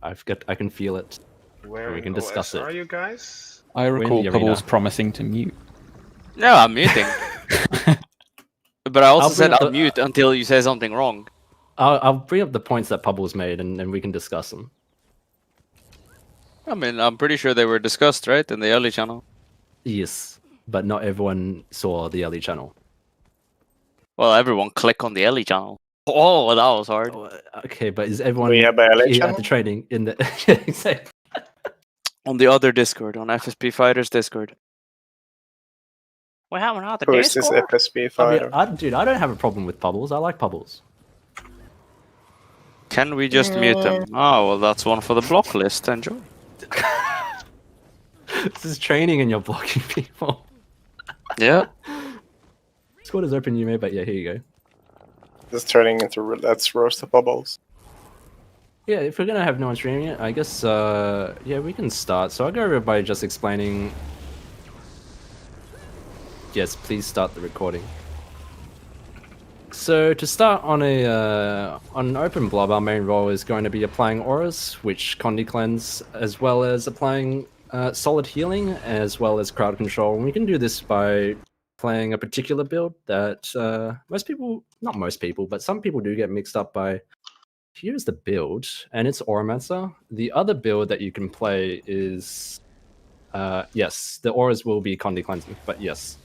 I can feel it. Where We in can discuss OS it. are you guys? I in recall the Pebbles arena. promising to mute. No, I'm muting. But I also I'll bring said up I'll the- mute until you say something wrong. I'll bring up the points that Pubbles made, and we can discuss them. I mean, I'm pretty sure they were discussed, right, in the early channel. Yes, but not everyone saw the early channel. Well, everyone click on the early channel. Oh, that was hard. Okay, but is everyone We have a LA here channel? at the training in the yeah, exactly? On the other Discord, on FSP Fighters Discord. We have another Who is this Discord? FSP I mean, fighter? dude, I don't have a problem with Pubbles. I like Pubbles. Can we just mute them? Oh, well, that's one for the block list. Enjoy. This is training and you're blocking people. Yeah. Squad is open, you may, but yeah, here you go. This turning into let's roast the bubbles. Yeah, if we're gonna have no one streaming it, I guess yeah, we can start. So I'll go over by just explaining. Yes, please start the recording. So to start on an open blob, our main role is going to be applying auras, which Condi cleanse, as well as applying solid healing, as well as crowd control. And we can do this by playing a particular build that most people, not most people, but some people do get mixed up by. Here's the build, and it's Auramancer. The other build that you can play is, yes, the auras will be Condi cleansing, but yes.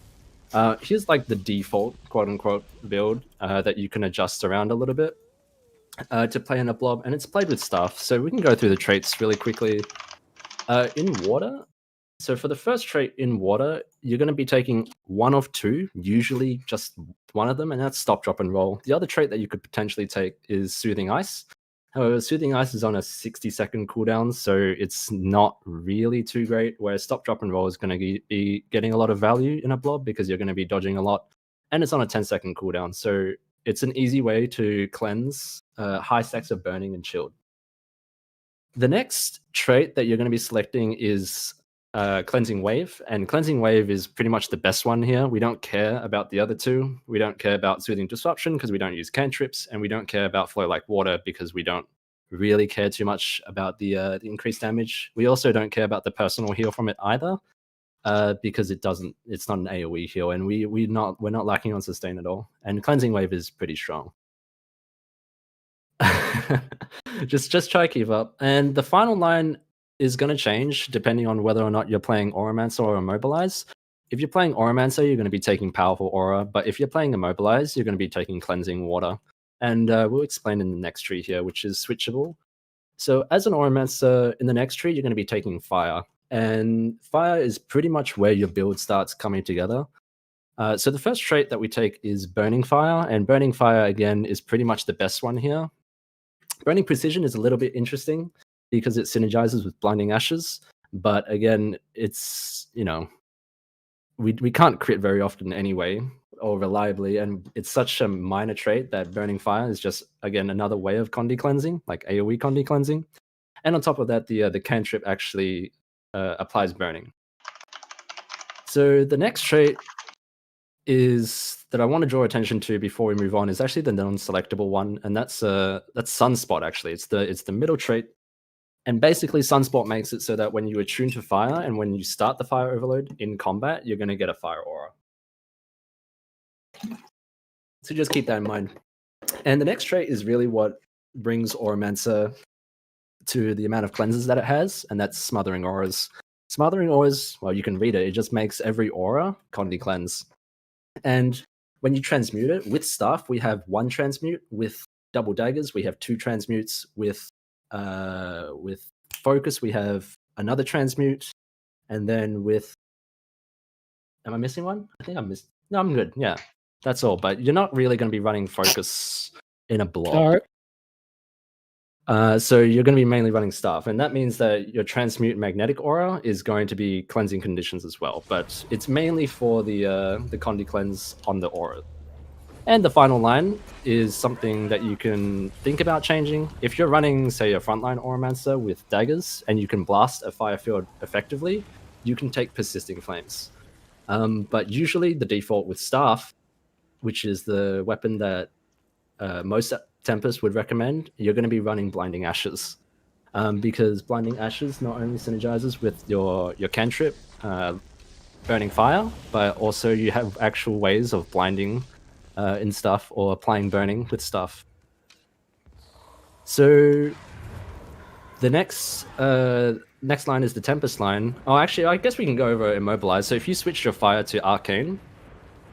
Here's like the default quote-unquote build that you can adjust around a little bit to play in a blob, and it's played with stuff. So we can go through the traits really quickly. In water, so for the first trait in water, you're going to be taking one of two, usually just one of them, and that's stop, drop, and roll. The other trait that you could potentially take is Soothing Ice. However, Soothing Ice is on a 60-second cooldown, so it's not really too great, whereas stop, drop, and roll is going to be getting a lot of value in a blob because you're going to be dodging a lot, and it's on a 10-second cooldown, so it's an easy way to cleanse high stacks of burning and chilled. The next trait that you're going to be selecting is Cleansing Wave, and Cleansing Wave is pretty much the best one here. We don't care about the other two. We don't care about Soothing Disruption because we don't use cantrips, and we don't care about Flow Like Water because we don't really care too much about the increased damage. We also don't care about the personal heal from it either because it's not an AoE heal, and we're not lacking on sustain at all. And Cleansing Wave is pretty strong. just try to keep up. And the final line is going to change depending on whether or not you're playing Auramancer or Immobilize. If you're playing Auramancer, you're going to be taking Powerful Aura, but if you're playing Immobilize, you're going to be taking Cleansing Water. And we'll explain in the next tree here, which is switchable. So as an Auramancer, in the next tree, you're going to be taking Fire. And Fire is pretty much where your build starts coming together. So the first trait that we take is Burning Fire, and Burning Fire, again, is pretty much the best one here. Burning Precision is a little bit interesting because it synergizes with Blinding Ashes, but again, it's, you know, we can't crit very often anyway, or reliably, and it's such a minor trait that Burning Fire is just, again, another way of Condi cleansing, like AoE Condi cleansing. And on top of that, the cantrip actually applies burning. So the next trait is that I want to draw attention to before we move on is actually the non-selectable one, and that's Sunspot. Actually, it's the middle trait, and basically Sunspot makes it so that when you attune to fire and when you start the fire overload in combat, you're going to get a fire aura. So just keep that in mind. And the next trait is really what brings Auramancer to the amount of cleanses that it has, and that's Smothering Auras. Smothering Auras, well, you can read it. It just makes every aura Condi cleanse. And when you transmute it with staff, we have one transmute. With double daggers, we have two transmutes. With focus, we have another transmute. And then with, am I missing one? I think I missed. No, I'm good. Yeah, that's all. But you're not really going to be running focus in a blob. All right. So you're going to be mainly running staff, and that means that your transmute magnetic aura is going to be cleansing conditions as well, but it's mainly for the Condi cleanse on the aura. And the final line is something that you can think about changing. If you're running, say, a frontline Auramancer with daggers, and you can blast a fire field effectively, you can take Persisting Flames. But usually the default with staff, which is the weapon that most Tempest would recommend, you're going to be running Blinding Ashes. because Blinding Ashes not only synergizes with your cantrip, Burning Fire, but also you have actual ways of blinding in stuff or applying burning with stuff. So the next line is the Tempest line. Oh, actually, I guess we can go over Immobilize. So if you switch your fire to Arcane,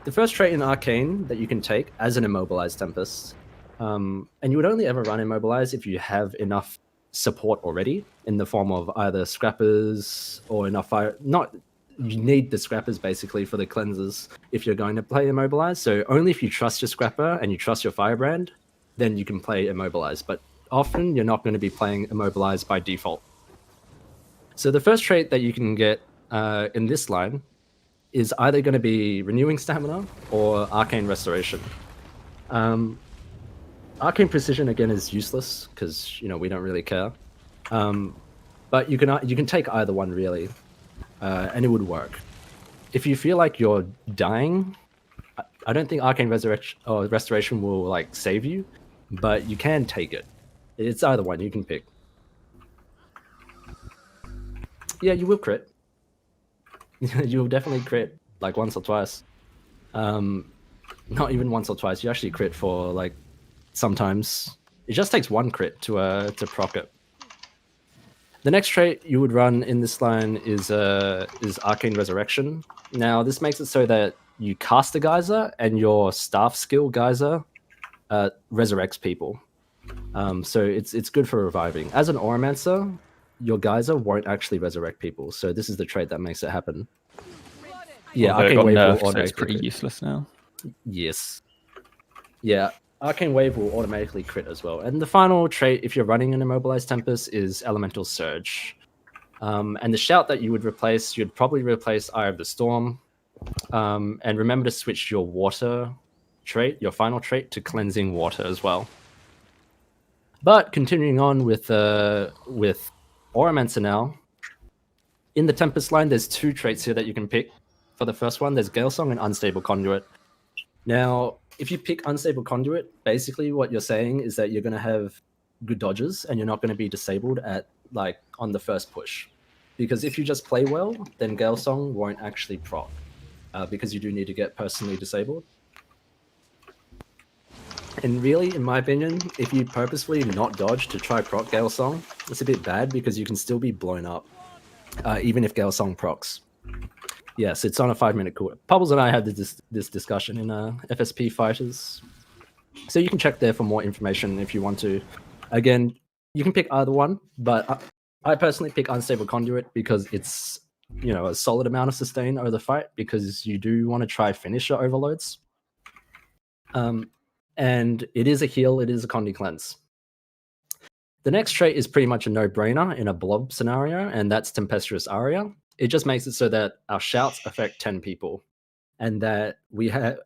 the first trait in Arcane that you can take as an Immobilized Tempest, and you would only ever run Immobilize if you have enough support already in the form of either scrappers or enough fire. You need the scrappers basically for the cleansers if you're going to play Immobilize. So only if you trust your scrapper and you trust your firebrand, then you can play Immobilize. But often you're not going to be playing Immobilize by default. So the first trait that you can get in this line is either going to be Renewing Stamina or Arcane Restoration. Arcane Precision again is useless because we don't really care. But you can take either one really, and it would work. If you feel like you're dying, I don't think Arcane Resurrection or Restoration will like save you, but you can take it. It's either one you can pick. Yeah, you will crit. You'll definitely crit like once or twice. Not even once or twice. You actually crit for like sometimes. It just takes one crit to proc it. The next trait you would run in this line is Arcane Resurrection. Now this makes it so that you cast a geyser and your staff skill geyser resurrects people. So it's good for reviving. As an Auramancer, your geyser won't actually resurrect people. So this is the trait that makes it happen. Yeah, Although it Arcane got Wave will nerfed, so it's automatically pretty crit. useless now. Yes. Yeah, Arcane Wave will automatically crit as well. And the final trait, if you're running an Immobilized Tempest, is Elemental Surge. And the shout that you would replace, you'd probably replace Eye of the Storm. And remember to switch your water trait, your final trait, to Cleansing Water as well. But continuing on with Auramancer now, in the Tempest line, there's two traits here that you can pick. For the first one, there's Galesong and Unstable Conduit. Now, if you pick Unstable Conduit, basically what you're saying is that you're going to have good dodges and you're not going to be disabled on the first push. Because if you just play well, then Galesong won't actually proc, because you do need to get personally disabled. And really, in my opinion, if you purposefully not dodge to try proc Galesong, it's a bit bad because you can still be blown up, even if Galesong procs. Yes, it's on a 5-minute cooldown. Pubbles and I had this discussion in FSP Fighters. So you can check there for more information if you want to. Again, you can pick either one, but I personally pick Unstable Conduit because it's a solid amount of sustain over the fight because you do want to try finisher overloads. And it is a heal, it is a Condi Cleanse. The next trait is pretty much a no-brainer in a blob scenario, and that's Tempestuous Arya. It just makes it so that our shouts affect 10 people, and that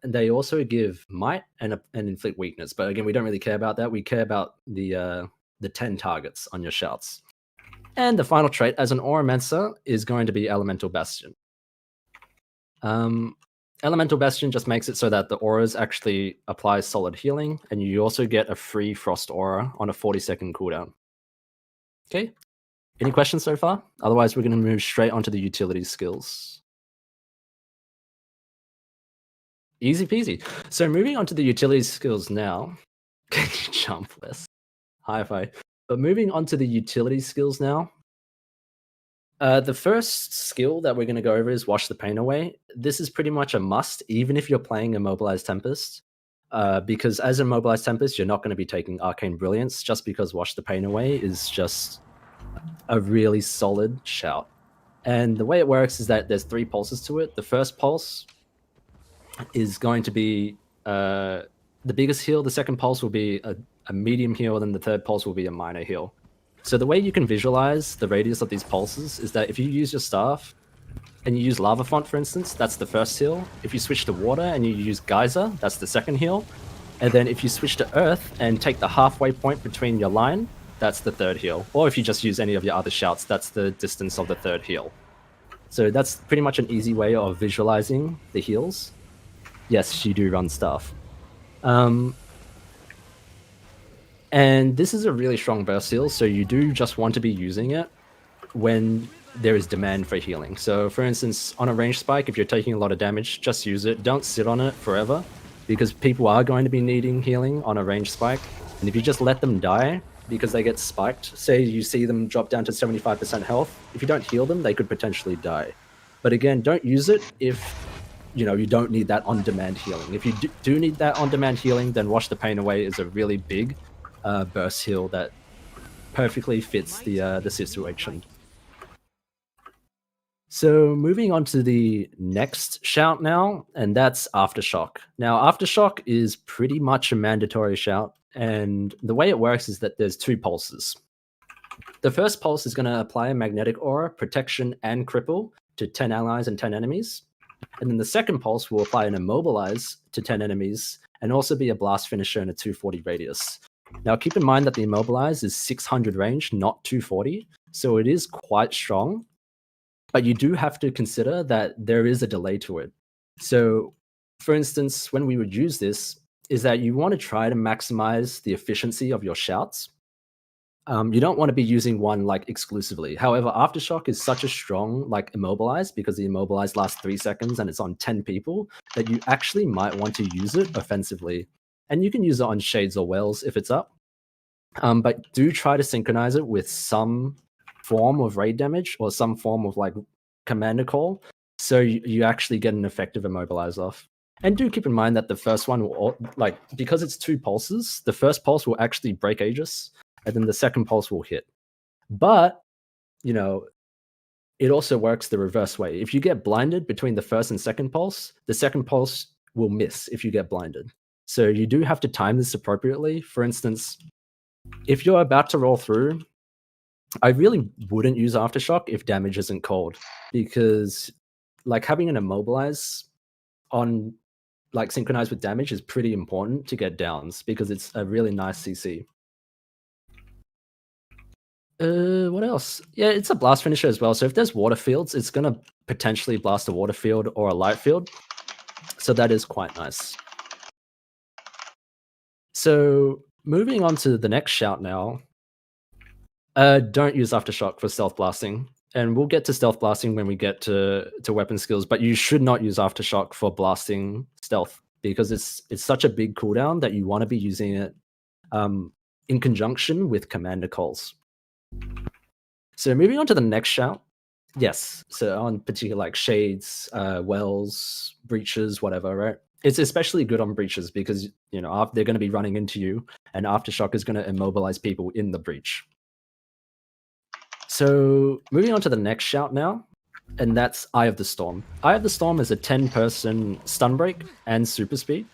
they also give might and inflict weakness. But again, we don't really care about that. We care about the 10 targets on your shouts. And the final trait as an Auramancer is going to be Elemental Bastion. Elemental Bastion just makes it so that the auras actually apply solid healing, and you also get a free Frost Aura on a 40-second cooldown. Okay, any questions so far? Otherwise, we're going to move straight onto the utility skills. Easy peasy. So moving on to the utility skills now. Can you jump less? Hi-fi. But moving on to the utility skills now. The first skill that we're going to go over is Wash the Pain Away. This is pretty much a must, even if you're playing Immobilized Tempest. Because as Immobilized Tempest, you're not going to be taking Arcane Brilliance, just because Wash the Pain Away is just a really solid shout. And the way it works is that there's 3 pulses to it. The first pulse is going to be the biggest heal. The second pulse will be a medium heal, and the third pulse will be a minor heal. So the way you can visualize the radius of these pulses is that if you use your staff and you use Lava Font, for instance, that's the first heal. If you switch to water and you use Geyser, that's the second heal. And then if you switch to Earth and take the halfway point between your line, that's the third heal. Or if you just use any of your other shouts, that's the distance of the third heal. So that's pretty much an easy way of visualizing the heals. Yes, you do run staff. And this is a really strong burst heal, so you do just want to be using it when there is demand for healing. So for instance, on a range spike, if you're taking a lot of damage, just use it. Don't sit on it forever, because people are going to be needing healing on a range spike. And if you just let them die because they get spiked, say you see them drop down to 75% health, if you don't heal them, they could potentially die. But again, don't use it if you don't need that on-demand healing. If you do need that on-demand healing, then Wash the Pain Away is a really big burst heal that perfectly fits the situation. So moving on to the next shout now, and that's Aftershock. Now, Aftershock is pretty much a mandatory shout, and the way it works is that there's 2 pulses. The first pulse is going to apply a magnetic aura, protection, and cripple to 10 allies and 10 enemies. And then the second pulse will apply an immobilize to 10 enemies and also be a blast finisher in a 240 radius. Now, keep in mind that the immobilize is 600 range, not 240, so it is quite strong. But you do have to consider that there is a delay to it. So, for instance, when we would use this, is that you want to try to maximize the efficiency of your shouts. You don't want to be using one like exclusively. However, Aftershock is such a strong like immobilize, because the immobilize lasts 3 seconds and it's on 10 people, that you actually might want to use it offensively. And you can use it on Shades or Wells if it's up. But do try to synchronize it with some form of raid damage or some form of like commander call, so you actually get an effective immobilize off. And do keep in mind that the first one will, like, because it's 2 pulses, the first pulse will actually break Aegis, and then the second pulse will hit. But it also works the reverse way. If you get blinded between the first and second pulse, the second pulse will miss if you get blinded. So you do have to time this appropriately. For instance, if you're about to roll through, I really wouldn't use Aftershock if damage isn't cold, because like having an immobilize on like synchronized with damage is pretty important to get downs, because it's a really nice CC. What else? Yeah, it's a blast finisher as well. So if there's water fields, it's gonna potentially blast a water field or a light field. So that is quite nice. So moving on to the next shout now. Don't use Aftershock for stealth blasting. And we'll get to stealth blasting when we get to weapon skills, but you should not use Aftershock for blasting stealth, because it's such a big cooldown that you want to be using it in conjunction with commander calls. So moving on to the next shout. Yes, so on particular like Shades, Wells, Breaches, whatever, right? It's especially good on Breaches because, they're going to be running into you, and Aftershock is going to immobilize people in the breach. So moving on to the next shout now, and that's Eye of the Storm. Eye of the Storm is a 10-person stun break and super speed,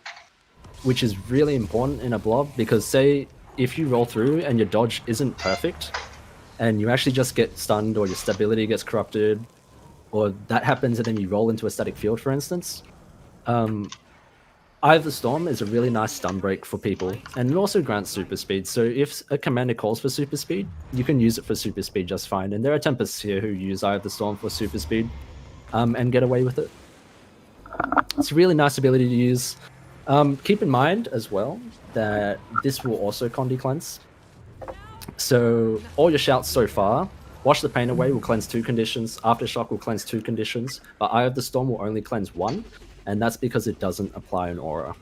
which is really important in a blob, because say if you roll through and your dodge isn't perfect, and you actually just get stunned, or your stability gets corrupted, or that happens and then you roll into a static field, for instance, Eye of the Storm is a really nice stun break for people, and it also grants super speed. So if a commander calls for super speed, you can use it for super speed just fine. And there are Tempests here who use Eye of the Storm for super speed and get away with it. It's a really nice ability to use. Keep in mind as well that this will also Condi cleanse. So all your shouts so far, Wash the Pain Away will cleanse 2 conditions, Aftershock will cleanse 2 conditions, but Eye of the Storm will only cleanse 1. And that's because it doesn't apply an aura.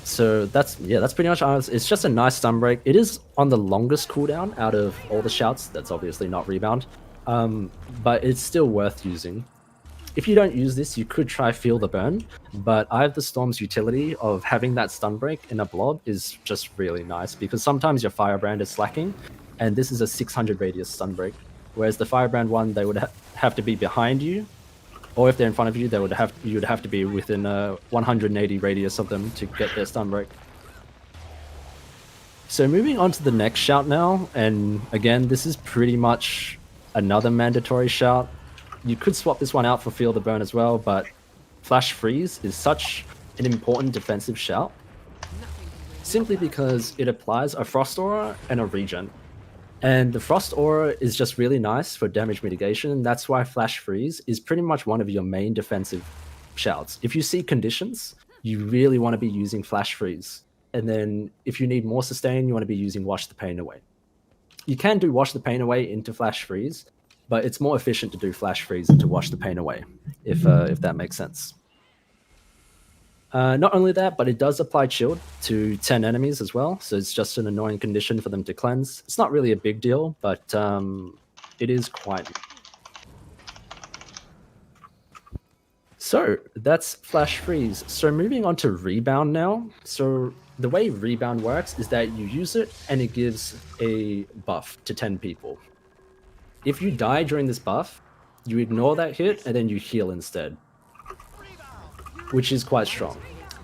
So that's pretty much ours. It's just a nice stun break. It is on the longest cooldown out of all the shouts. That's obviously not Rebound, but it's still worth using. If you don't use this, you could try Feel the Burn, but Eye of the Storm's utility of having that stun break in a blob is just really nice, because sometimes your Firebrand is slacking, and this is a 600 radius stun break. Whereas the Firebrand one, they would have to be behind you, or if they're in front of you, you would have to be within a 180 radius of them to get their stun break. So moving on to the next shout now, and again, this is pretty much another mandatory shout. You could swap this one out for Feel the Burn as well, but Flash Freeze is such an important defensive shout, simply because it applies a Frost Aura and a regen. And the Frost Aura is just really nice for damage mitigation, and that's why Flash Freeze is pretty much one of your main defensive shouts. If you see conditions, you really want to be using Flash Freeze, And then if you need more sustain, you want to be using Wash the Pain Away. You can do Wash the Pain Away into Flash Freeze, but it's more efficient to do Flash Freeze into Wash the Pain Away, if that makes sense. Not only that, but it does apply Shield to 10 enemies as well, so it's just an annoying condition for them to cleanse. It's not really a big deal, but it is quite... So, that's Flash Freeze. So moving on to Rebound now. So the way Rebound works is that you use it and it gives a buff to 10 people. If you die during this buff, you ignore that hit and then you heal instead, which is quite strong.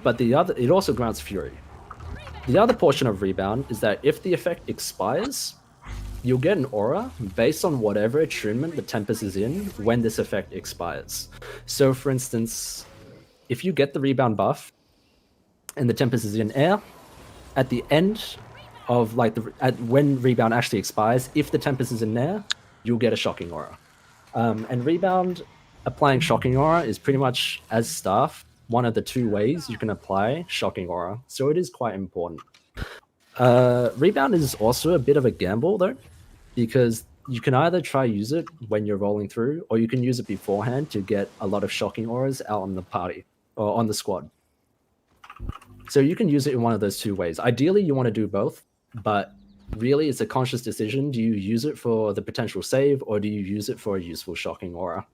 But it also grants Fury. The other portion of Rebound is that if the effect expires, you'll get an aura based on whatever attunement the Tempest is in when this effect expires. So for instance, if you get the Rebound buff and the Tempest is in air, at the end of when Rebound actually expires, if the Tempest is in air, you'll get a Shocking Aura. And Rebound applying Shocking Aura is pretty much, as staff, one of the 2 ways you can apply Shocking Aura. So it is quite important. Rebound is also a bit of a gamble though, because you can either try use it when you're rolling through, or you can use it beforehand to get a lot of Shocking Auras out on the party, or on the squad. So you can use it in one of those 2 ways. Ideally, you want to do both, but really it's a conscious decision. Do you use it for the potential save, or do you use it for a useful Shocking Aura?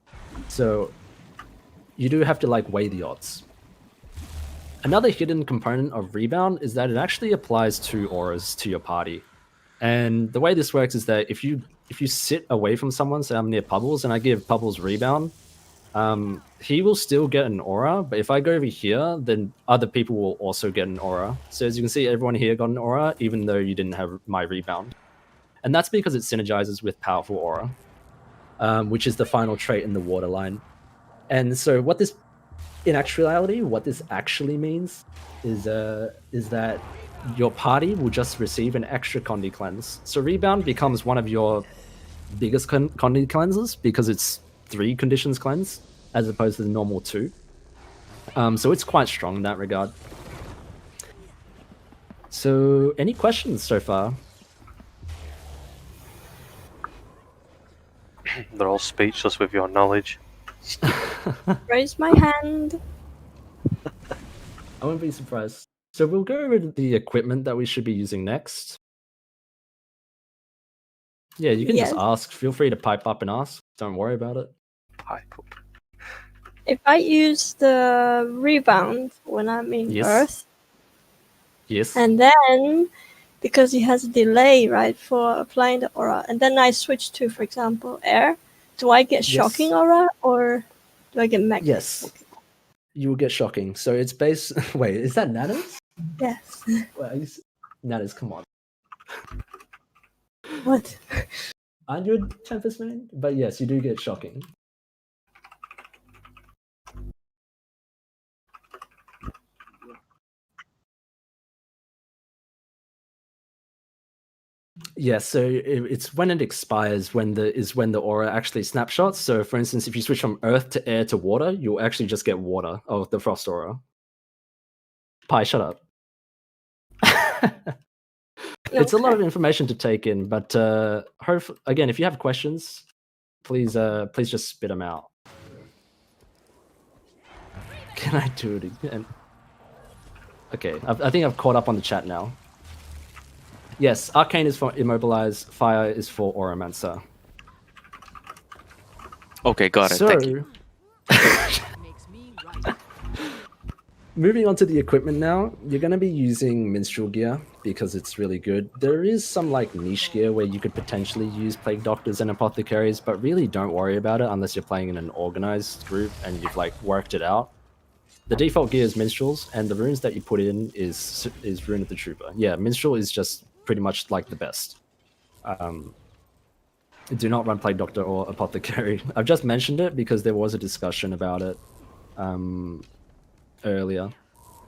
So you do have to weigh the odds. Another hidden component of Rebound is that it actually applies 2 auras to your party. And the way this works is that if you sit away from someone, say I'm near Pubbles and I give Pubbles Rebound, he will still get an aura, but if I go over here, then other people will also get an aura. So as you can see, everyone here got an aura, even though you didn't have my Rebound. And that's because it synergizes with Powerful Aura, which is the final trait in the water line. And so in actuality, what this actually means is that your party will just receive an extra Condi cleanse. So Rebound becomes one of your biggest Condi cleanses because it's 3 conditions cleanse as opposed to the normal 2. So it's quite strong in that regard. So any questions so far? They're all speechless with your knowledge. Raise my hand. I won't be surprised. So we'll go over the equipment that we should be using next. Yeah, you can just ask. Feel free to pipe up and ask. Don't worry about it. Pipe up. If I use the Rebound when I'm in Earth, yes, and then because it has a delay, right, for applying the aura, and then I switch to, for example, air, do I get Shocking Aura or do I get Max? Yes, you will get Shocking. So it's based. Wait, is that Nanas? Yes. Wait, Nanas, come on. What? Aren't you a Tempest main? But yes, you do get Shocking. Yeah, so it's when it expires when the aura actually snapshots. So for instance, if you switch from earth to air to water, you'll actually just get water of the frost aura. Pi, shut up. It's a lot of information to take in, but again, if you have questions, please just spit them out. Can I do it again? Okay, I think I've caught up on the chat now. Yes, Arcane is for Immobilize, Fire is for Auramancer. Okay, got it. Thank you. Moving on to the equipment now, you're going to be using Minstrel gear because it's really good. There is some niche gear where you could potentially use Plague Doctors and Apothecaries, but really don't worry about it unless you're playing in an organized group and you've worked it out. The default gear is Minstrels, and the runes that you put in is Rune of the Trooper. Yeah, Minstrel is just pretty much the best. Do not run Plague Doctor or Apothecary. I've just mentioned it because there was a discussion about it earlier.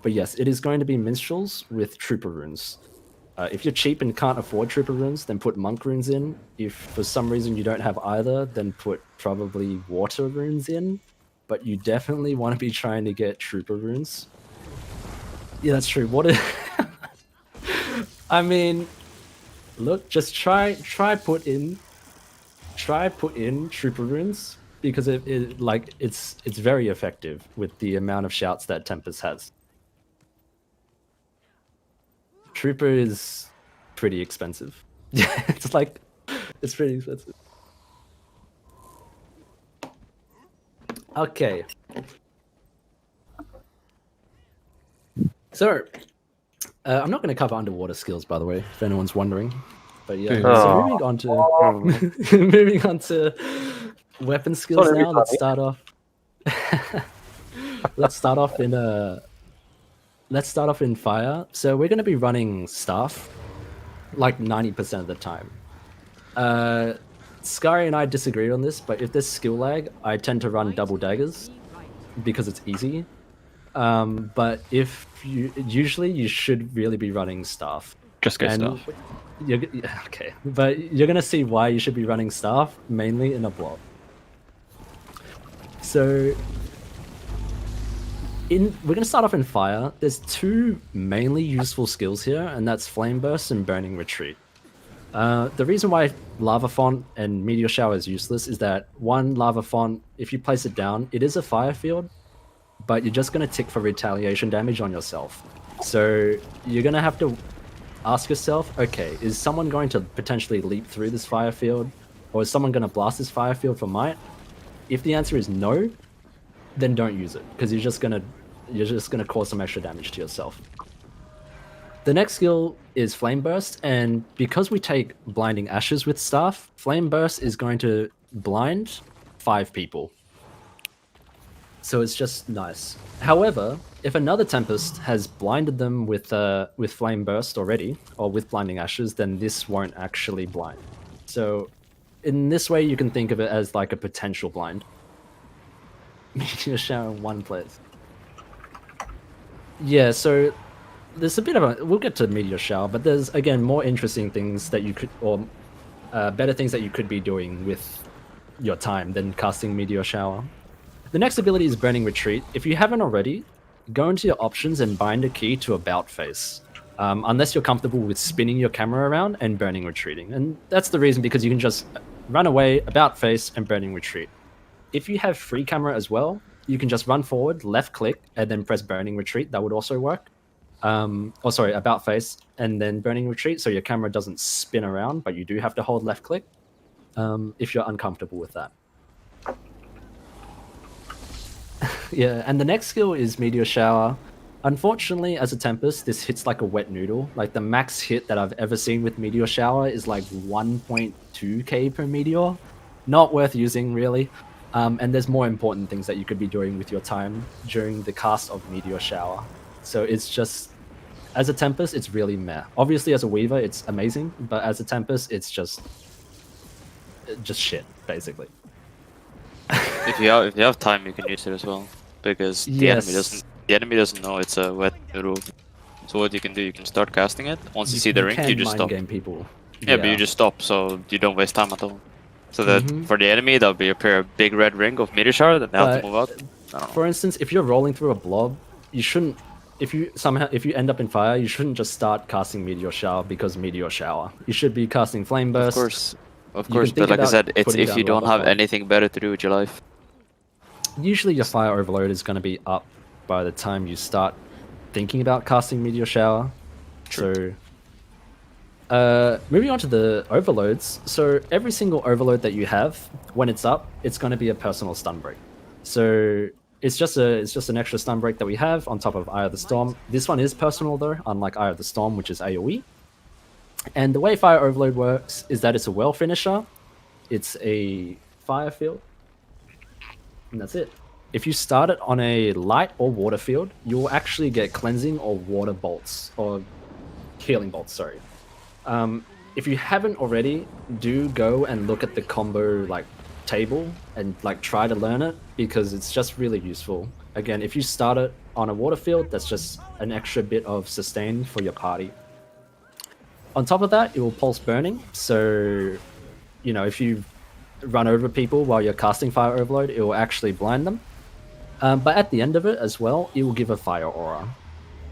But yes, it is going to be Minstrels with Trooper runes. If you're cheap and can't afford Trooper runes, then put Monk runes in. If for some reason you don't have either, then put probably Water runes in. But you definitely want to be trying to get Trooper runes. Yeah, that's true. I mean, look, just try put in trooper runes because it's very effective with the amount of shouts that Tempest has. Trooper is pretty expensive. Yeah, it's pretty expensive. Okay. So, I'm not going to cover underwater skills, by the way, if anyone's wondering. But yeah, so Oh. moving on to weapon skills Sorry, now. Let's everybody. start off. Let's start off in fire. So we're going to be running staff like 90% of the time. Skari and I disagree on this, but if there's skill lag, I tend to run double daggers because it's easy. But usually you should really be running staff. Just go stuff. Okay, but you're gonna see why you should be running staff mainly in a blob. So we're gonna start off in fire. There's two mainly useful skills here, and that's Flame Burst and Burning Retreat. The reason why Lava Font and Meteor Shower is useless is that one, Lava Font, if you place it down, it is a fire field, but you're just going to tick for retaliation damage on yourself. So you're going to have to ask yourself, okay, is someone going to potentially leap through this fire field? Or is someone going to blast this fire field for might? If the answer is no, then don't use it, because you're just going to cause some extra damage to yourself. The next skill is Flame Burst, and because we take Blinding Ashes with staff, Flame Burst is going to blind 5 people. So it's just nice. However, if another Tempest has blinded them with Flame Burst already, or with Blinding Ashes, then this won't actually blind. So in this way, you can think of it as like a potential blind. Meteor Shower in one place. Yeah, so there's a bit of a... We'll get to Meteor Shower, but there's, again, more interesting things that you could... Or better things that you could be doing with your time than casting Meteor Shower. The next ability is Burning Retreat. If you haven't already, go into your options and bind a key to About Face. Unless you're comfortable with spinning your camera around and Burning Retreating. And that's the reason, because you can just run away, About Face, and Burning Retreat. If you have free camera as well, you can just run forward, left click, and then press Burning Retreat. That would also work. About Face, and then Burning Retreat, so your camera doesn't spin around, but you do have to hold left click if you're uncomfortable with that. Yeah, and the next skill is Meteor Shower. Unfortunately, as a Tempest, this hits like a wet noodle. Like, the max hit that I've ever seen with Meteor Shower is like 1.2k per meteor. Not worth using, really. And there's more important things that you could be doing with your time during the cast of Meteor Shower. So it's just, as a Tempest, it's really meh. Obviously, as a Weaver, it's amazing, but as a Tempest, it's just shit, basically. If you have time, you can use it as well, because the enemy doesn't know it's a wet noodle. So what you can do, you can start casting it. Once you see the ring, you just stop. Game people. Yeah, but you just stop, so you don't waste time at all. So that for the enemy, that'll be a big red ring of Meteor Shower that they have to move out. For instance, if you're rolling through a blob, you shouldn't. If you end up in fire, you shouldn't just start casting Meteor Shower because Meteor Shower. You should be casting Flame Burst. Of course. But like I said, it's if you don't have anything better to do with your life. Usually your fire overload is going to be up by the time you start thinking about casting Meteor Shower. True. So, moving on to the overloads. So every single overload that you have, when it's up, it's going to be a personal stun break. So it's just an extra stun break that we have on top of Eye of the Storm. This one is personal though, unlike Eye of the Storm, which is AoE. And the way Fire Overload works is that it's a well finisher. It's a fire field. And that's it. If you start it on a light or water field, you'll actually get cleansing or water bolts, or healing bolts, sorry. If you haven't already, do go and look at the combo table and try to learn it, because it's just really useful. Again, if you start it on a water field, that's just an extra bit of sustain for your party. On top of that, it will pulse burning, so if you run over people while you're casting Fire Overload, it will actually blind them. But at the end of it as well, it will give a fire aura.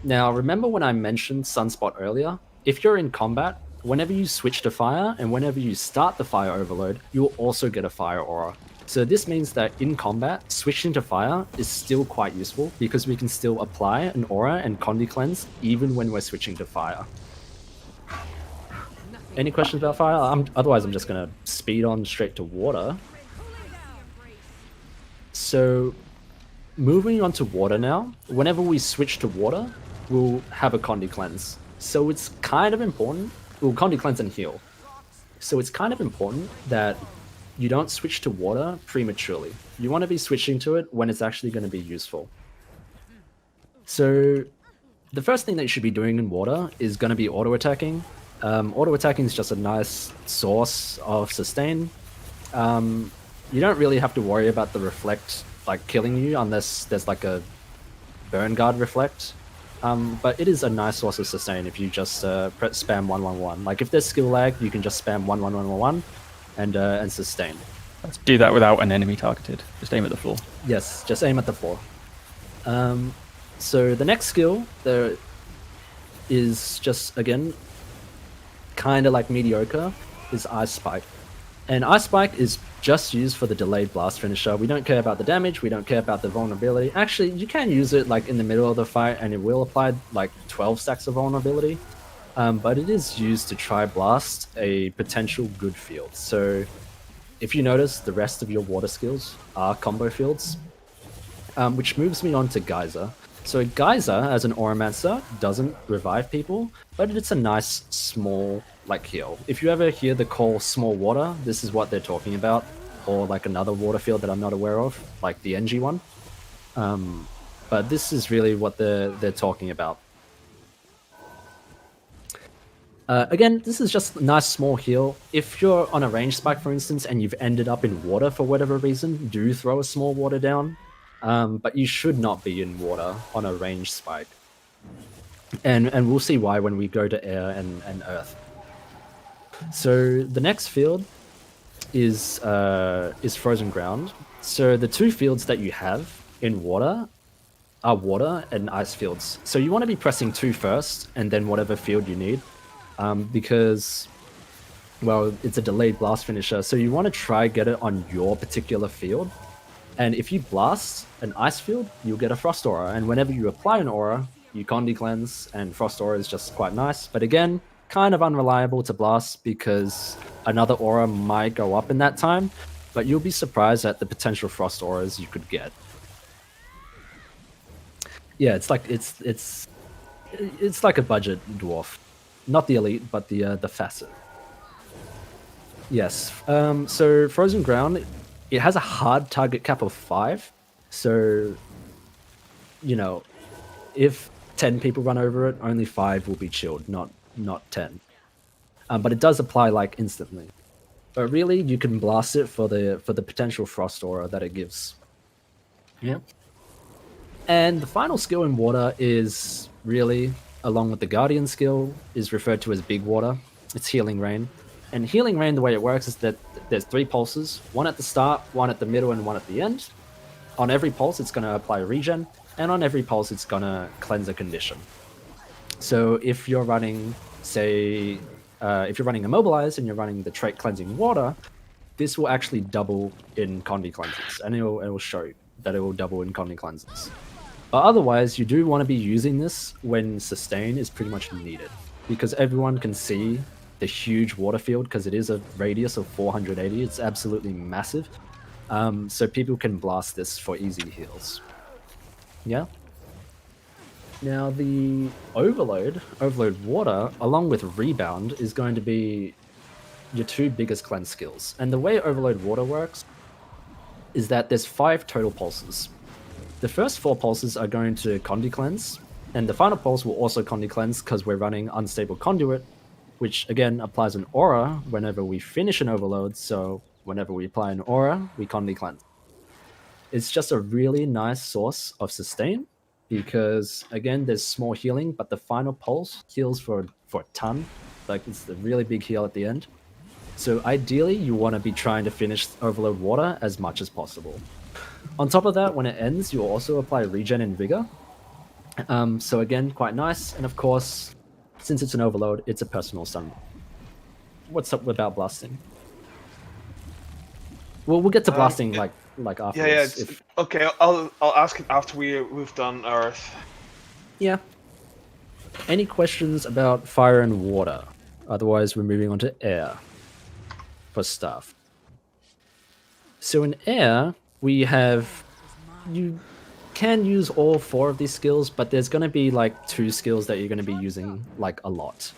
Now, remember when I mentioned Sunspot earlier? if you're in combat, whenever you switch to fire and whenever you start the fire overload, you'll also get a fire aura. So this means that in combat, switching to fire is still quite useful because we can still apply an aura and Condi cleanse even when we're switching to fire. Any questions about fire? Otherwise, I'm just going to speed on straight to water. So moving on to water now, whenever we switch to water, we'll have a Condi cleanse. So it's kind of important, we'll Condi cleanse and heal. So it's kind of important that you don't switch to water prematurely. You want to be switching to it when it's actually going to be useful. So the first thing that you should be doing in water is going to be auto-attacking. Auto-attacking is just a nice source of sustain. You don't really have to worry about the reflect like killing you unless there's like a burn guard reflect. But it is a nice source of sustain if you just spam 111. Like if there's skill lag, you can just spam 111 and sustain. Let's do that without an enemy targeted. Just aim at the floor. Yes, just aim at the floor. So the next skill there is just, again, kind of like mediocre, is Ice Spike. And Ice Spike is just used for the delayed blast finisher. We don't care about the damage, we don't care about the vulnerability. Actually, you can use it like in the middle of the fight and it will apply like 12 stacks of vulnerability. But it is used to try blast a potential good field. So if you notice, the rest of your water skills are combo fields, which moves me on to Geyser. So Geyser, as an Auramancer, doesn't revive people, but it's a nice small like heal. If you ever hear the call small water, this is what they're talking about, or like another water field that I'm not aware of, like the NG one. But this is really what they're talking about. Again, this is just a nice small heal. If you're on a range spike, for instance, and you've ended up in water for whatever reason, do throw a small water down. But you should not be in water on a range spike. And we'll see why when we go to air and earth. So the next field is Frozen Ground. So the two fields that you have in water are water and ice fields. So you want to be pressing 2 first, and then whatever field you need. Because, well, it's a delayed blast finisher, so you want to try get it on your particular field. And if you blast an ice field, you'll get a Frost Aura. And whenever you apply an aura, you Condi cleanse, and Frost Aura is just quite nice. But again, kind of unreliable to blast because another aura might go up in that time. But you'll be surprised at the potential Frost Auras you could get. Yeah, it's like it's like a budget dwarf. Not the elite, but the facet. Yes. So Frozen Ground, it has a hard target cap of 5. So, you know, if 10 people run over it, only 5 will be chilled, not 10. But it does apply like instantly. But really, you can blast it for the potential Frost Aura that it gives. Yeah. And the final skill in water is really, along with the Guardian skill, is referred to as Big Water. It's Healing Rain. And Healing Rain, the way it works is that there's 3 pulses, 1 at the start, 1 at the middle, and 1 at the end. On every pulse, it's going to apply regen, and on every pulse, it's going to cleanse a condition. So if you're running, say, if you're running Immobilize and you're running the trait Cleansing Water, this will actually double in Condi cleanses, and it will show that it will double in Condi cleanses. But otherwise, you do want to be using this when sustain is pretty much needed, because everyone can see the huge water field, because it is a radius of 480. It's absolutely massive. So people can blast this for easy heals. Yeah. Now the Overload Water, along with Rebound, is going to be your 2 biggest cleanse skills. And the way Overload Water works is that there's 5 total pulses. The first 4 pulses are going to Condi cleanse, and the final pulse will also Condi cleanse because we're running Unstable Conduit, which again applies an aura whenever we finish an overload. So whenever we apply an aura, we Condi cleanse. It's just a really nice source of sustain because again, there's small healing, but the final pulse heals for a ton. Like it's a really big heal at the end. So ideally, you want to be trying to finish Overload Water as much as possible. On top of that, when it ends, you'll also apply Regen and Vigor. So again, quite nice. And of course, since it's an overload, it's a personal stun. What's up about blasting? Well, we'll get to blasting like afterwards. Yeah. Okay, I'll ask it after we've done Earth. Yeah. Any questions about fire and water? Otherwise, we're moving on to air for stuff. So in air, we have... You can use all 4 of these skills, but there's going to be like 2 skills that you're going to be using like a lot.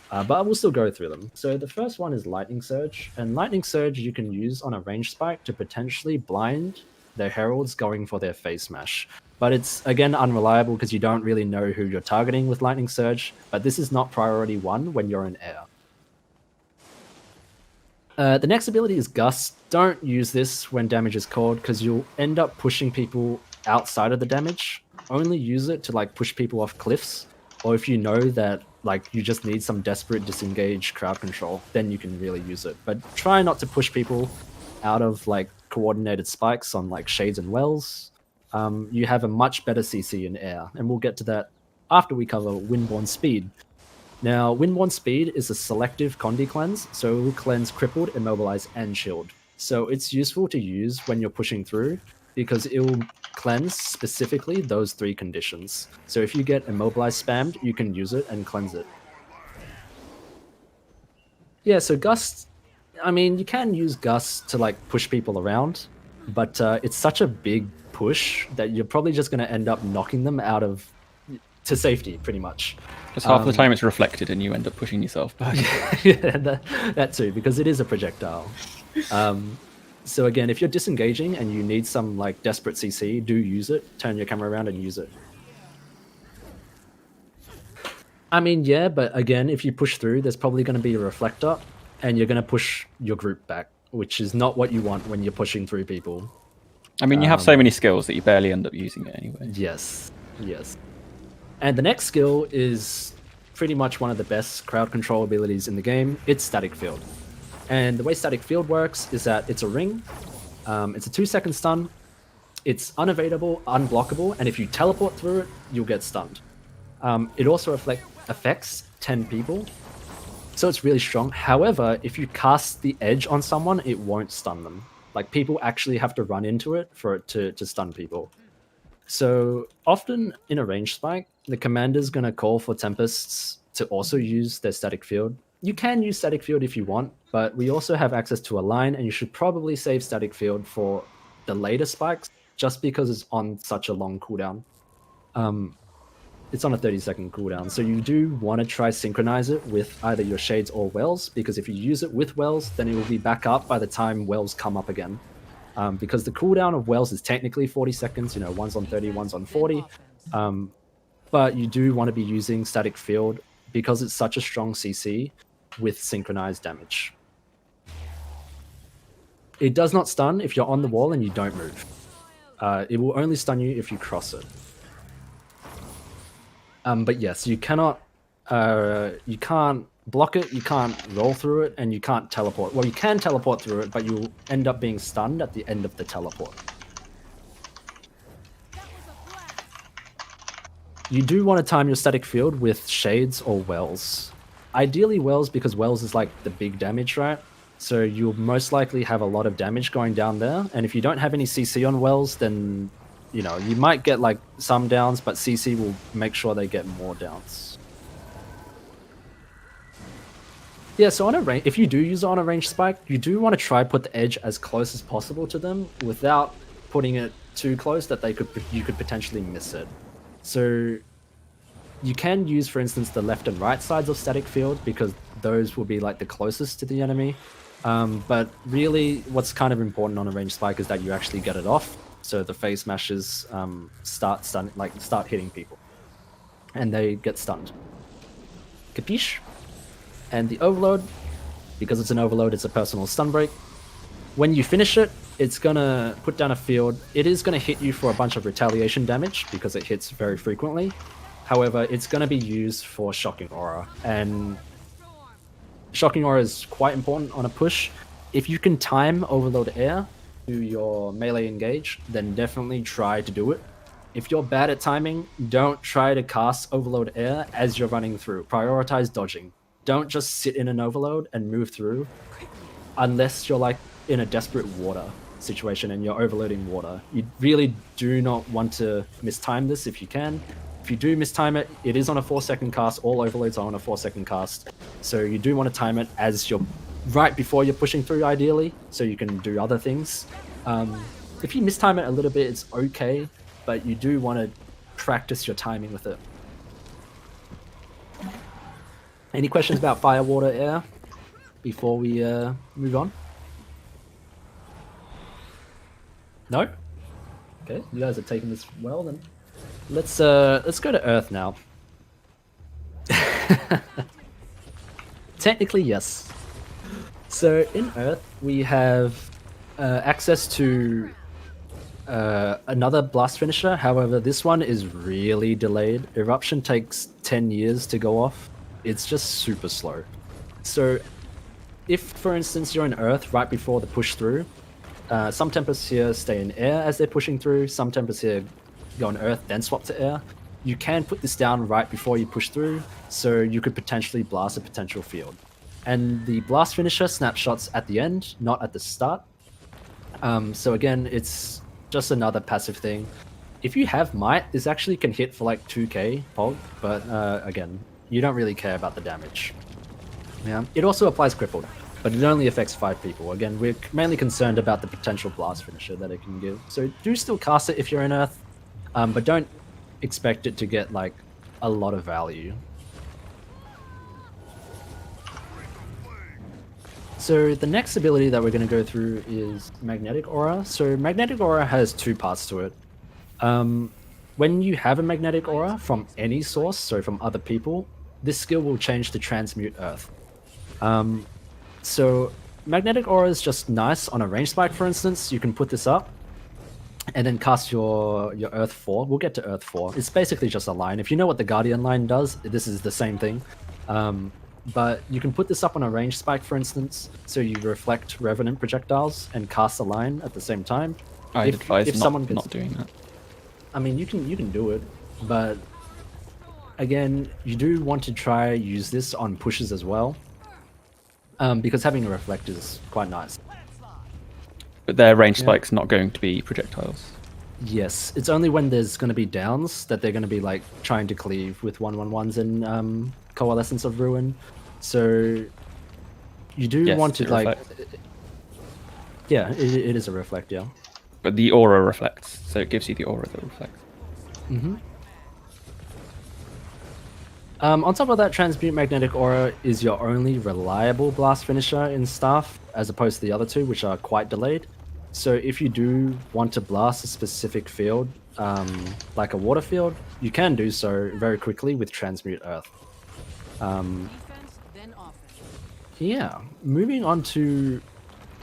But I will still go through them. So the first one is Lightning Surge. And Lightning Surge you can use on a range spike to potentially blind the heralds going for their face smash. But it's, again, unreliable because you don't really know who you're targeting with Lightning Surge. But this is not priority 1 when you're in air. The next ability is Gust. Don't use this when damage is called because you'll end up pushing people outside of the damage. Only use it to like push people off cliffs, or if you know that like you just need some desperate disengage crowd control, then you can really use it. But try not to push people out of like coordinated spikes on like shades and wells. You have a much better CC in air, and we'll get to that after we cover Windborne Speed. Now, Windborne Speed is a selective Condi cleanse, so it will cleanse Crippled, Immobilize, and Shield. So it's useful to use when you're pushing through, because it will cleanse specifically those 3 conditions. So if you get Immobilize spammed, you can use it and cleanse it. Yeah, so Gust, I mean, you can use Gust to like push people around, but it's such a big push that you're probably just going to end up knocking them out of to safety, pretty much. Because half the time it's reflected and you end up pushing yourself back. Yeah, that too, because it is a projectile. So again, if you're disengaging and you need some like desperate CC, do use it. Turn your camera around and use it. I mean, yeah, but again, if you push through, there's probably going to be a reflector and you're going to push your group back, which is not what you want when you're pushing through people. I mean, you have so many skills that you barely end up using it anyway. Yes. And the next skill is pretty much one of the best crowd control abilities in the game. It's Static Field. And the way Static Field works is that it's a ring. It's a 2-second stun. It's unevadable, unblockable, and if you teleport through it, you'll get stunned. It also affects 10 people, so it's really strong. However, if you cast the edge on someone, it won't stun them. Like, people actually have to run into it for it to stun people. So often in a range spike, the commander's going to call for Tempests to also use their Static Field. You can use Static Field if you want, but we also have access to a line, and you should probably save Static Field for the later spikes, just because it's on such a long cooldown. It's on a 30-second cooldown, so you do want to try synchronize it with either your Shades or Wells, because if you use it with Wells, then it will be back up by the time Wells come up again. Because the cooldown of Wells is technically 40 seconds, you know, one's on 30, one's on 40. But you do want to be using Static Field because it's such a strong CC with synchronized damage. It does not stun if you're on the wall and you don't move. It will only stun you if you cross it. But yes, you cannot, you can't block it, you can't roll through it, and you can't teleport. Well, you can teleport through it, but you'll end up being stunned at the end of the teleport. You do want to time your Static Field with Shades or Wells. Ideally Wells, because Wells is like the big damage, right? So you'll most likely have a lot of damage going down there, and if you don't have any CC on Wells, then you know, you might get like some downs, but CC will make sure they get more downs. Yeah, so on a range, if you do use it on a range spike, you do want to try put the edge as close as possible to them without putting it too close that you could potentially miss it. So you can use, for instance, the left and right sides of Static Field because those will be like the closest to the enemy. But really, what's kind of important on a range spike is that you actually get it off. So the phase smashes start hitting people, and they get stunned. Capiche? And the overload, because it's an overload, it's a personal stun break. When you finish it, it's gonna put down a field. It is gonna hit you for a bunch of retaliation damage because it hits very frequently. However, it's gonna be used for Shocking Aura, and Shocking Aura is quite important on a push. If you can time Overload Air to your melee engage, then definitely try to do it. If you're bad at timing, don't try to cast Overload Air as you're running through. Prioritize dodging. Don't just sit in an Overload and move through unless you're like in a desperate water situation and you're overloading water. You really do not want to mistime this if you can. If you do mistime it, it is on a 4-second cast. All overloads are on a 4-second cast. So you do want to time it as you're right before you're pushing through, ideally, so you can do other things. If you mistime it a little bit, it's okay, but you do want to practice your timing with it. Any questions about fire, water, air before we move on? No? Okay, you guys are taking this well then. Let's go to Earth now. Technically, yes. So in Earth, we have access to another blast finisher. However, this one is really delayed. Eruption takes 10 years to go off. It's just super slow. So if, for instance, you're in Earth right before the push through, some Tempests here stay in air as they're pushing through, some Tempests here go on Earth, then swap to air. You can put this down right before you push through, so you could potentially blast a potential field. And the blast finisher snapshots at the end, not at the start. So again, it's just another passive thing. If you have Might, this actually can hit for like 2k Pog, but again, you don't really care about the damage. Yeah. It also applies crippled, but it only affects 5 people. Again, we're mainly concerned about the potential blast finisher that it can give. So do still cast it if you're in Earth, but don't expect it to get like a lot of value. So the next ability that we're going to go through is Magnetic Aura. So Magnetic Aura has 2 parts to it. When you have a Magnetic Aura from any source, so from other people, this skill will change to Transmute Earth. So Magnetic Aura is just nice on a range spike, for instance. You can put this up and then cast your Earth 4. We'll get to Earth 4. It's basically just a line. If you know what the Guardian line does, this is the same thing. But you can put this up on a range spike, for instance, so you reflect Revenant projectiles and cast a line at the same time. I'd advise if not, someone not doing that. I mean, you can do it, but again, you do want to try use this on pushes as well, because having a reflect is quite nice. But their range spike's not going to be projectiles. Yes, it's only when there's going to be downs that they're going to be like trying to cleave with 1/1s and Coalescence of Ruin. So you do want to like, yeah, it is a reflect, yeah. But the aura reflects, so it gives you the aura that reflects. Mm-hmm. On top of that, Transmute Magnetic Aura is your only reliable blast finisher in Staff, as opposed to the other 2, which are quite delayed. So if you do want to blast a specific field, like a water field, you can do so very quickly with Transmute Earth. Yeah, moving on to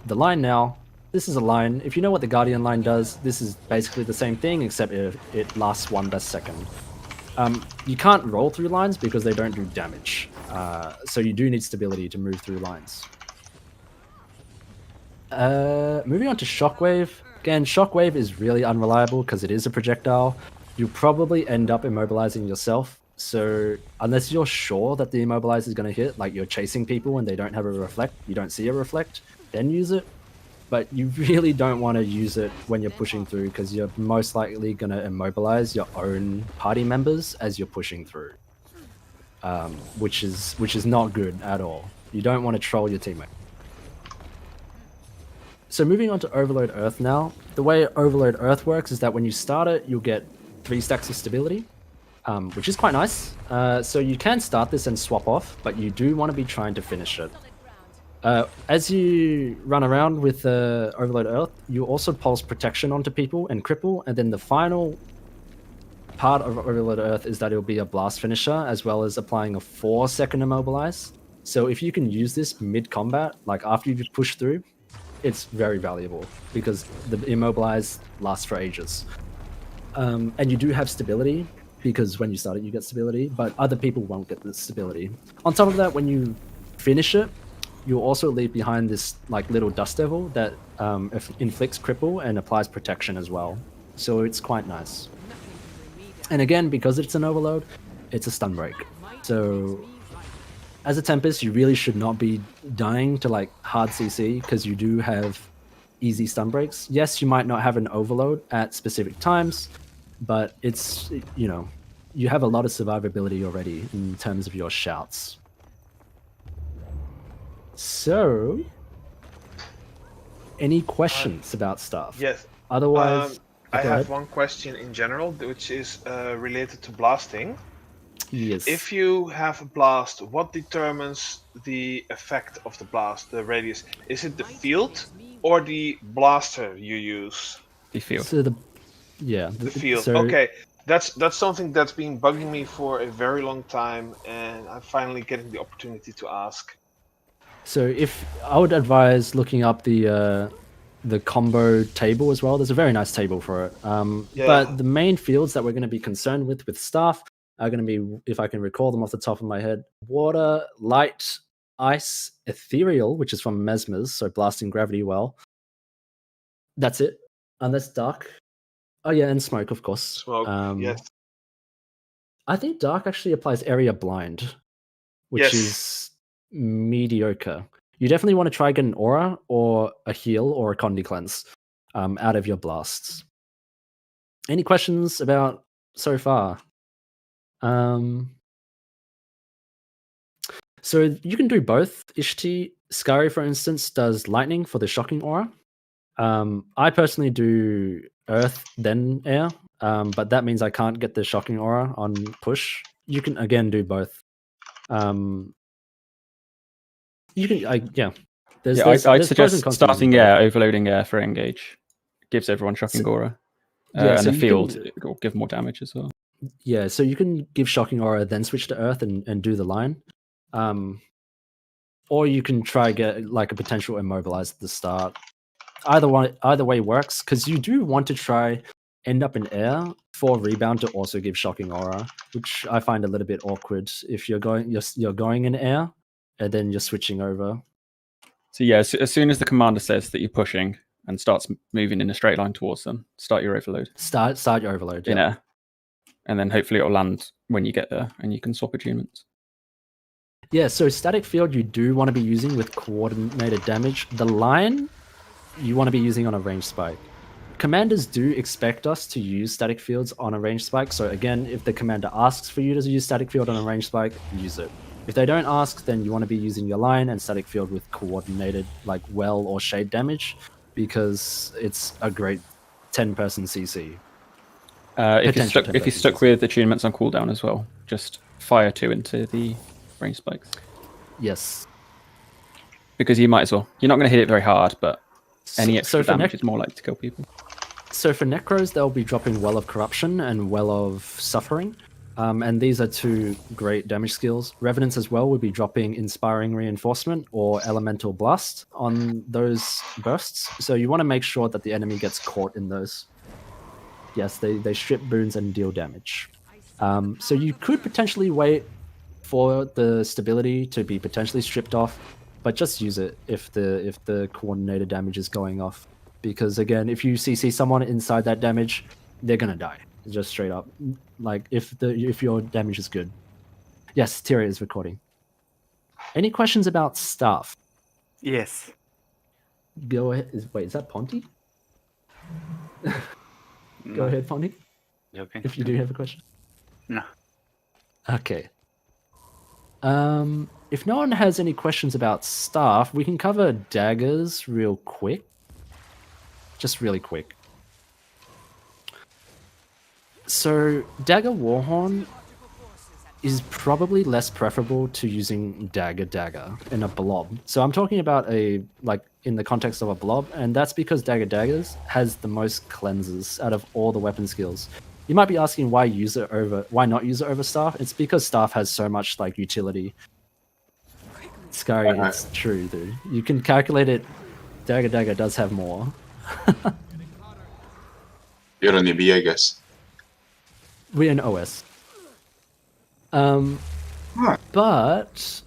the line now. This is a line. If you know what the Guardian line does, this is basically the same thing, except it lasts 1 less second. You can't roll through lines because they don't do damage. So you do need stability to move through lines. Moving on to Shockwave. Again, Shockwave is really unreliable because it is a projectile. You'll probably end up immobilizing yourself. So unless you're sure that the immobilizer is going to hit, like you're chasing people and they don't have a reflect, you don't see a reflect, then use it. But you really don't want to use it when you're pushing through because you're most likely going to immobilize your own party members as you're pushing through, which is not good at all. You don't want to troll your teammate. So moving on to Overload Earth now. The way Overload Earth works is that when you start it, you'll get 3 stacks of stability, which is quite nice. So you can start this and swap off, but you do want to be trying to finish it. As you run around with Overload Earth, you also pulse protection onto people and cripple, and then the final part of Overload Earth is that it'll be a blast finisher, as well as applying a 4-second immobilize. So if you can use this mid-combat, like after you've pushed through, it's very valuable, because the immobilize lasts for ages. And you do have stability, because when you start it, you get stability, but other people won't get the stability. On top of that, when you finish it, you'll also leave behind this like little dust devil that inflicts cripple and applies protection as well. So it's quite nice. And again, because it's an overload, it's a stun break. So as a Tempest, you really should not be dying to like hard CC because you do have easy stun breaks. Yes, you might not have an overload at specific times, but it's, you know, you have a lot of survivability already in terms of your shouts. So, any questions about stuff? Yes. Otherwise, I go have ahead. one question in general, which is related to blasting. Yes. If you have a blast, what determines the effect of the blast, the radius? Is it the field or the blaster you use? The field. So the Field. So, Okay, that's something that's been bugging me for a very long time, and I'm finally getting the opportunity to ask. So if I would advise looking up the combo table as well. There's a very nice table for it. Yeah. But the main fields that we're going to be concerned with staff are going to be, if I can recall them off the top of my head, water, light, ice, ethereal, which is from Mesmers, so blasting gravity well. That's it. Unless dark. Oh yeah, and smoke, of course. Smoke, yes. I think dark actually applies area blind, which Yes. is mediocre. You definitely want to try get an aura or a heal or a condi cleanse out of your blasts. Any questions about so far? So you can do both. Ishti Skari, for instance, does lightning for the shocking aura. I personally do earth then air, but that means I can't get the shocking aura on push. You can again do both. You can, yeah. I'd pros and suggest cons to starting using both. overloading air for engage. Gives everyone shocking aura. yeah, And so the you field can- it will give more damage as well. Yeah, so you can give shocking aura, then switch to earth and do the line. Or you can try get like a potential immobilize at the start. Either way works, because you do want to try end up in air for rebound to also give shocking aura, which I find a little bit awkward if you're going in air and then you're switching over. So yeah, as soon as the commander says that you're pushing and starts moving in a straight line towards them, start your overload. Start your overload. In Yeah. air. And then hopefully it'll land when you get there and you can swap attunements. Yeah, so static field you do want to be using with coordinated damage. The line you want to be using on a range spike. Commanders do expect us to use static fields on a range spike. So again, if the commander asks for you to use static field on a range spike, use it. If they don't ask, then you want to be using your line and static field with coordinated like well or shade damage, because it's a great 10-person CC. If you're Potential stuck 10-person with attunements on cooldown as well, just fire 2 into the range spikes. Yes. Because you might as well. You're not going to hit it very hard, but any extra for damage is more likely to kill people. So for Necros, they'll be dropping Well of Corruption and Well of Suffering. And these are two great damage skills. Revenants as well will be dropping Inspiring Reinforcement or Elemental Blast on those bursts. So you want to make sure that the enemy gets caught in those. Yes, they strip boons and deal damage. So you could potentially wait for the stability to be potentially stripped off, but just use it if the coordinated damage is going off. Because again, if you CC someone inside that damage, they're gonna die. Just straight up. Like if your damage is good. Yes, Tira is recording. Any questions about staff? Yes. Go ahead. Wait, is that Ponty? Go ahead, Ponty. Joking. If you do have a question. No. Okay. If no one has any questions about staff, we can cover daggers real quick. Just really quick. So, Dagger Warhorn is probably less preferable to using Dagger in a blob. So I'm talking about in the context of a blob, and that's because Daggers has the most cleanses out of all the weapon skills. You might be asking why not use it over Staff? It's because Staff has so much like utility. Scary, it's true, dude. You can calculate it. Dagger does have more. You're an EB, I guess. We're in OS. But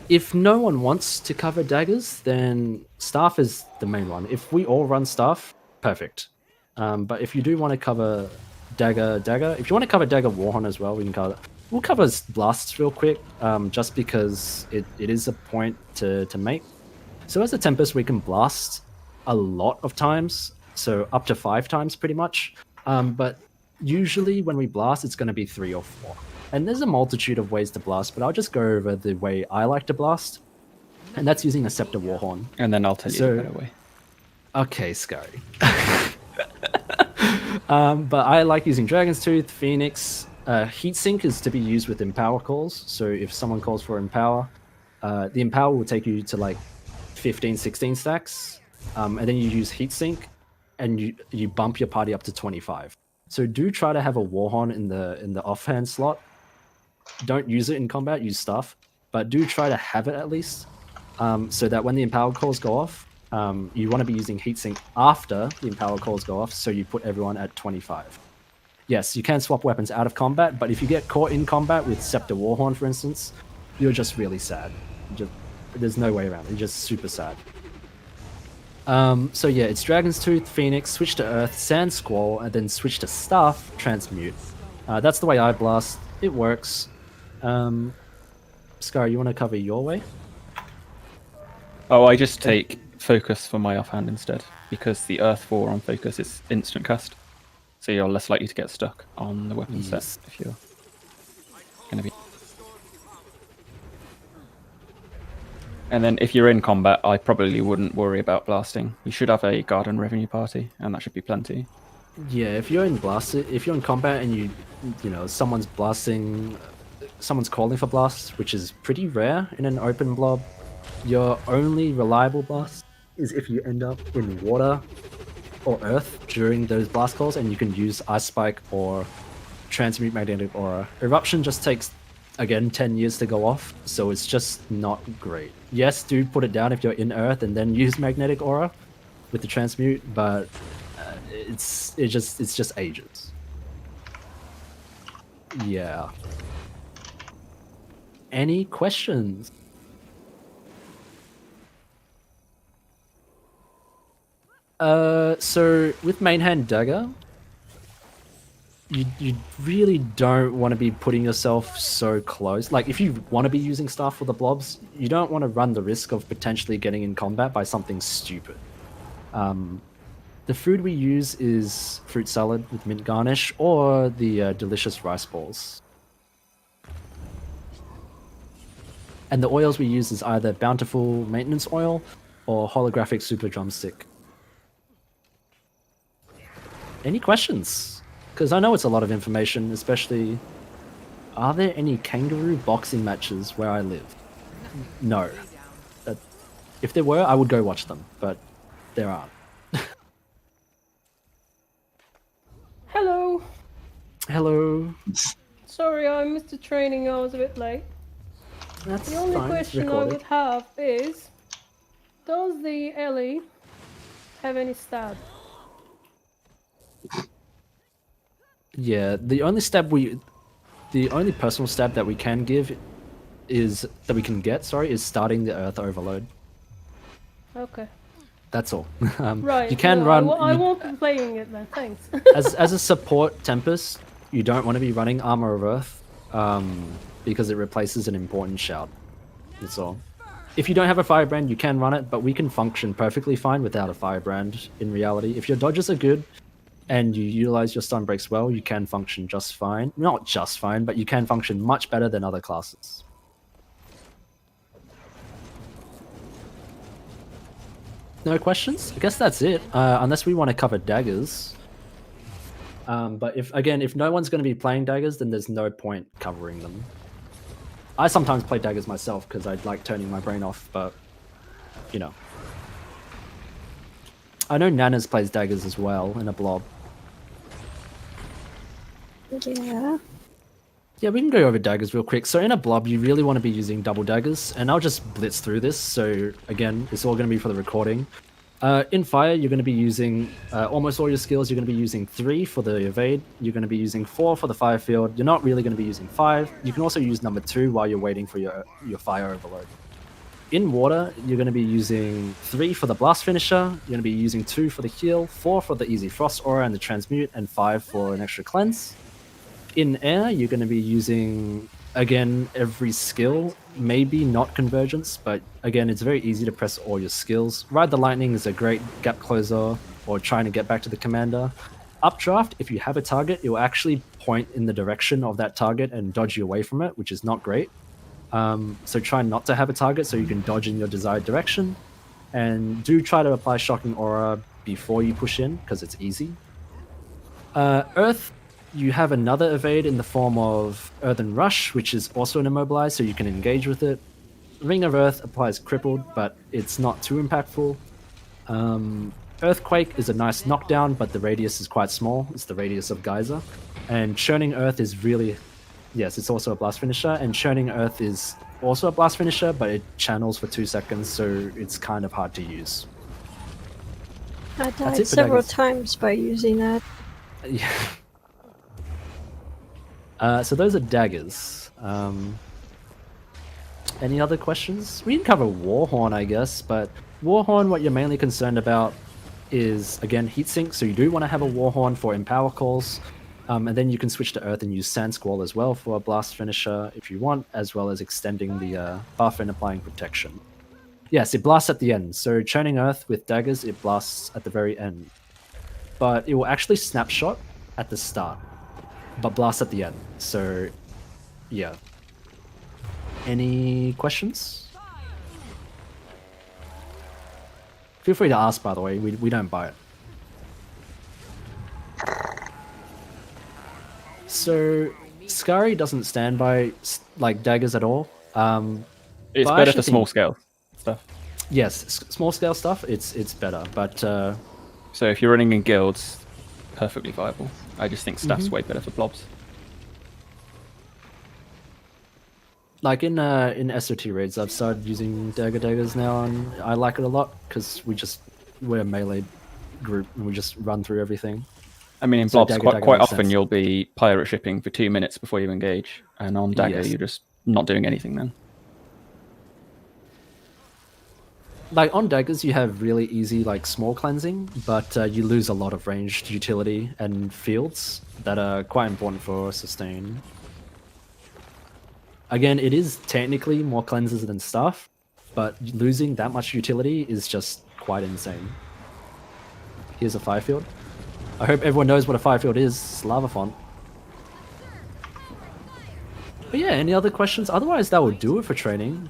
if no one wants to cover daggers, then staff is the main one. If we all run staff, perfect. But if you do want to cover dagger. If you want to cover dagger Warhorn as well, we can cover. We'll cover blasts real quick, just because it is a point to make. So as a Tempest, we can blast a lot of times, so up to 5 times pretty much. But usually when we blast, it's going to be 3 or 4. And there's a multitude of ways to blast, but I'll just go over the way I like to blast. And that's using a Scepter Warhorn. And then I'll tell you the better way. Okay, Scary. But I like using Dragon's Tooth, Phoenix. Heatsink is to be used with Empower calls. So if someone calls for Empower, the Empower will take you to like 15, 16 stacks. And then you use Heatsink, and you bump your party up to 25. So do try to have a Warhorn in the offhand slot. Don't use it in combat, use stuff. But do try to have it at least. So that when the Empower calls go off, you want to be using Heatsink after the Empower calls go off, so you put everyone at 25. Yes, you can swap weapons out of combat, but if you get caught in combat with Scepter Warhorn, for instance, you're just really sad. There's no way around it. You're just super sad. So yeah, it's Dragon's Tooth, Phoenix, switch to Earth, Sand Squall, and then switch to Staff, Transmute. That's the way I blast. It works. Scar, you want to cover your way? Oh, I just take Focus for my offhand instead, because the Earth 4 on Focus is instant cast. So you're less likely to get stuck on the weapon set if you're going to be... And then if you're in combat, I probably wouldn't worry about blasting. You should have a guard and revenue party, and that should be plenty. Yeah, if you're in combat and you know, someone's blasting, someone's calling for blasts, which is pretty rare in an open blob, your only reliable blast is if you end up in water or earth during those blast calls, and you can use Ice Spike or Transmute Magnetic Aura. Eruption just takes, again, 10 years to go off, so it's just not great. Yes, do put it down if you're in Earth and then use Magnetic Aura with the Transmute, but it's just ages. Yeah. Any questions? So with main hand dagger, you really don't want to be putting yourself so close. Like, if you want to be using stuff for the blobs, you don't want to run the risk of potentially getting in combat by something stupid. The food we use is fruit salad with mint garnish or the delicious rice balls. And the oils we use is either Bountiful Maintenance Oil or Holographic Super Drumstick. Any questions? Because I know it's a lot of information, especially... Are there any kangaroo boxing matches where I live? No. If there were, I would go watch them, but there aren't. Hello. Hello. Sorry, I missed the training. I was a bit late. That's the only fine. question I would have is, does the Ellie have any stab? Yeah, the only personal stab that we can give is is starting the Earth Overload. Okay. That's all. Right. You can no, run. I won't be playing it then. Thanks. as a support Tempest, you don't want to be running Armor of Earth, because it replaces an important shout. That's all. If you don't have a Firebrand, you can run it, but we can function perfectly fine without a Firebrand. In reality, if your dodges are good and you utilize your stun breaks well, you can function just fine. Not just fine, but you can function much better than other classes. No questions? I guess that's it, unless we want to cover daggers. But if no one's going to be playing daggers, then there's no point covering them. I sometimes play daggers myself because I like turning my brain off, but, you know. I know Nanas plays daggers as well in a blob. Yeah. Yeah, we can go over daggers real quick. So in a blob, you really want to be using double daggers, and I'll just blitz through this. So again, it's all going to be for the recording. In fire, you're going to be using almost all your skills. You're going to be using 3 for the evade. You're going to be using 4 for the fire field. You're not really going to be using 5. You can also use number 2 while you're waiting for your fire overload. in water, you're going to be using 3 for the blast finisher, you're going to be using 2 for the heal, 4 for the easy frost aura and the transmute, and 5 for an extra cleanse. In air, you're going to be using, again, every skill, maybe not convergence, but again, it's very easy to press all your skills. Ride the Lightning is a great gap closer, or trying to get back to the commander. Updraft, if you have a target, it will actually point in the direction of that target and dodge you away from it, which is not great. So try not to have a target so you can dodge in your desired direction. And do try to apply Shocking Aura before you push in, because it's easy. Earth, you have another evade in the form of Earthen Rush, which is also an immobilize, so you can engage with it. Ring of Earth applies Crippled, but it's not too impactful. Earthquake is a nice knockdown, but the radius is quite small. It's the radius of Geyser. And Churning Earth is really... Yes, it's also a blast finisher, and Churning Earth is also a blast finisher, but it channels for 2 seconds, so it's kind of hard to use. I died several times by using that. Yeah. So those are daggers. Any other questions? We can cover Warhorn, I guess, but Warhorn, what you're mainly concerned about is, again, heatsink, so you do want to have a Warhorn for Empower calls. And then you can switch to Earth and use Sand Squall as well for a blast finisher if you want, as well as extending the buff and applying protection. Yes, it blasts at the end. So Churning Earth with daggers, it blasts at the very end. But it will actually snapshot at the start, but blast at the end. So, yeah. Any questions? Feel free to ask, by the way. We don't buy it. So, Scary doesn't stand by like daggers at all. It's better for small scale stuff. Yes, small scale stuff. It's better, but so if you're running in guilds, perfectly viable. I just think staff's way better for blobs. Like in SOT raids, I've started using daggers now, and I like it a lot because we're a melee group and we just run through everything. I mean, in blobs, quite often you'll be pirate shipping for 2 minutes before you engage, and on dagger you're just not doing anything then. Like on daggers, you have really easy like small cleansing, but you lose a lot of ranged utility and fields that are quite important for sustain. Again, it is technically more cleansers than stuff, but losing that much utility is just quite insane. Here's a fire field. I hope everyone knows what a fire field is. It's lava font. But yeah, any other questions? Otherwise, that will do it for training.